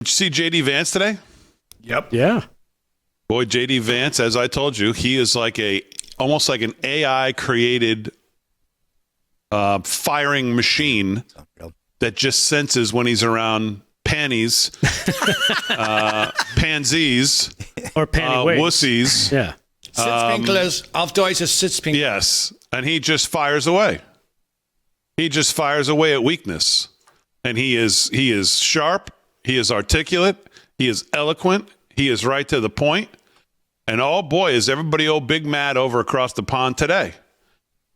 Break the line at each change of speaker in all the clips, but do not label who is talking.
Did you see J.D. Vance today?
Yep.
Yeah.
Boy, J.D. Vance, as I told you, he is almost like an AI created firing machine that just senses when he's around panties, pansies,
Or panty wigs.
wussies.
Yeah.
Sitzpinklers. Auf Deutsch is Sitzpinkler.
Yes, and he just fires away. He just fires away at weakness, and he is sharp. He is articulate. He is eloquent. He is right to the point. And oh boy, is everybody old big mad over across the pond today,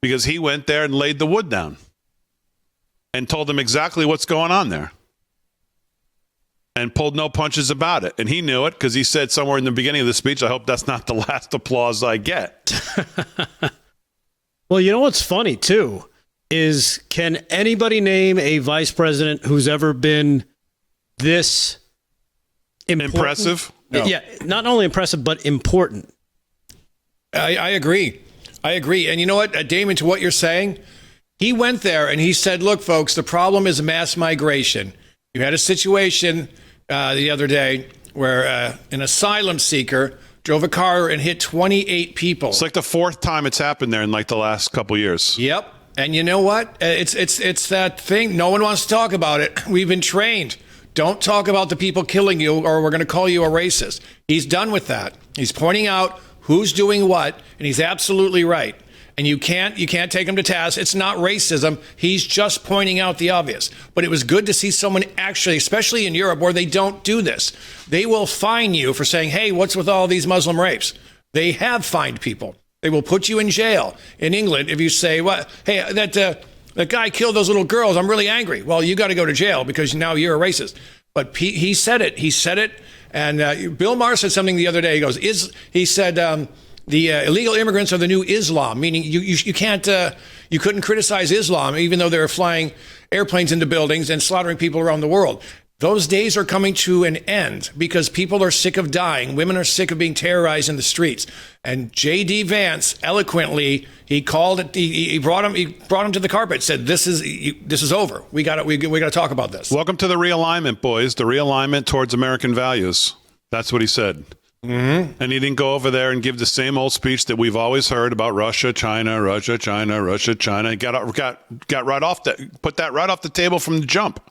because he went there and laid the wood down and told them exactly what's going on there and pulled no punches about it. And he knew it because he said somewhere in the beginning of the speech, I hope that's not the last applause I get.
Well, you know what's funny, too, is can anybody name a vice president who's ever been this important?
Impressive?
No.
Yeah, not only impressive, but important.
I agree. And you know what, Damon, to what you're saying, he went there and he said, look, folks, the problem is mass migration. You had a situation the other day where an asylum seeker drove a car and hit 28 people.
It's like the fourth time it's happened there in like the last couple years.
Yep. And you know what? It's that thing. No one wants to talk about it. We've been trained. Don't talk about the people killing you or we're going to call you a racist. He's done with that. He's pointing out who's doing what, and he's absolutely right. And you can't take him to task. It's not racism. He's just pointing out the obvious. But it was good to see someone actually, especially in Europe where they don't do this. They will fine you for saying, hey, what's with all these Muslim rapes? They have fined people. They will put you in jail. In England, if you say, "What? Hey, that guy killed those little girls. I'm really angry." Well, you got to go to jail because now you're a racist. But he said it. He said it. And Bill Maher said something the other day. He said the illegal immigrants are the new Islam, meaning you can't you couldn't criticize Islam even though they were flying airplanes into buildings and slaughtering people around the world. Those days are coming to an end because people are sick of dying. Women are sick of being terrorized in the streets. And J.D. Vance eloquently he called it. He brought him to the carpet. Said this is over. We got to talk about this.
Welcome to the realignment, boys. The realignment towards American values. That's what he said. Mm-hmm. And he didn't go over there and give the same old speech that we've always heard about Russia, China, Russia, China, Russia, China. He got right off that, put that right off the table from the jump.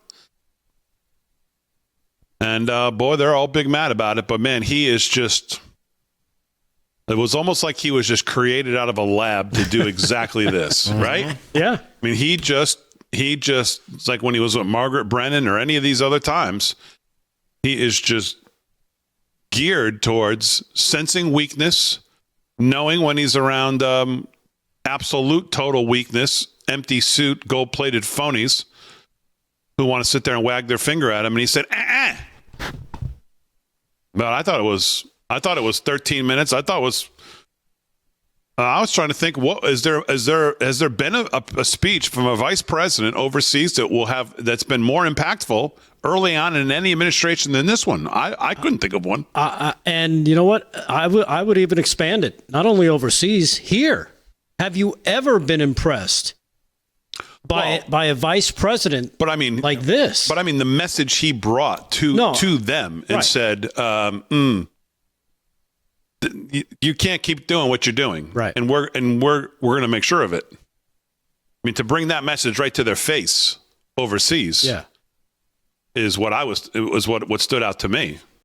And boy, they're all big mad about it. But man, he is just. It was almost like he was just created out of a lab to do exactly this, right?
Yeah.
I mean, he just. It's like when he was with Margaret Brennan or any of these other times. He is just geared towards sensing weakness, knowing when he's around absolute total weakness, empty suit, gold-plated phonies who want to sit there and wag their finger at him. And he said, But I thought it was 13 minutes. I was trying to think, has there been a speech from a vice president overseas that's been more impactful early on in any administration than this one? I couldn't think of one.
And you know what? I would even expand it. Not only overseas, here. Have you ever been impressed by a vice president?
But I mean,
like this.
But I mean, the message he brought to them and said, you can't keep doing what you're doing,
right?
And we're going to make sure of it. I mean, to bring that message right to their face overseas,
yeah,
is what what stood out to me.